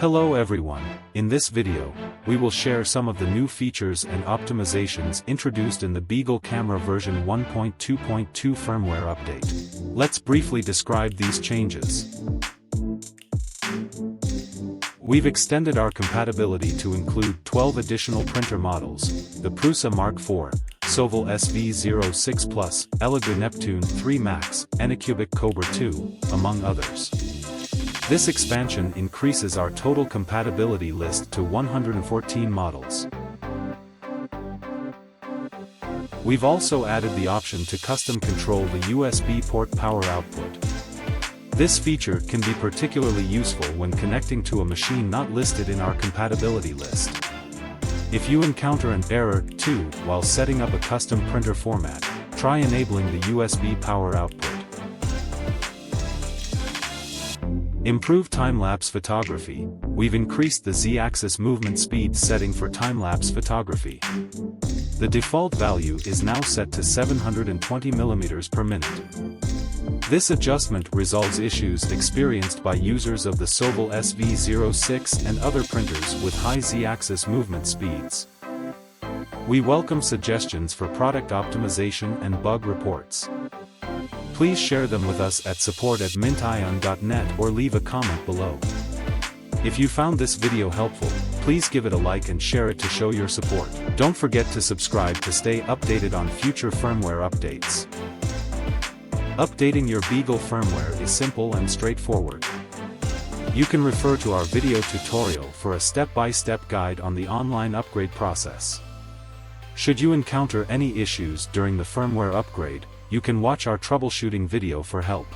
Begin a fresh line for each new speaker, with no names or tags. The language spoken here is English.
Hello everyone, in this video, we will share some of the new features and optimizations introduced in the BeagleCamera version 1.2.2 firmware update. Let's briefly describe these changes. We've extended our compatibility to include 12 additional printer models, the Prusa Mark IV, Soval SV06 Plus, Elegoo Neptune 3 Max, Anycubic Cobra 2, among others. This expansion increases our total compatibility list to 114 models. We've also added the option to custom control the USB port power output. This feature can be particularly useful when connecting to a machine not listed in our compatibility list. If you encounter an error, too, while setting up a custom printer format, try enabling the USB power output. Improved time-lapse photography. We've increased the Z-axis movement speed setting for time-lapse photography. The default value is now set to 720 mm per minute. This adjustment resolves issues experienced by users of the Soval SV06 and other printers with high Z-axis movement speeds. We welcome suggestions for product optimization and bug reports. Please share them with us at support@mintion.net or leave a comment below. If you found this video helpful, please give it a like and share it to show your support. Don't forget to subscribe to stay updated on future firmware updates. Updating your Beagle firmware is simple and straightforward. You can refer to our video tutorial for a step-by-step guide on the online upgrade process. Should you encounter any issues during the firmware upgrade, you can watch our troubleshooting video for help.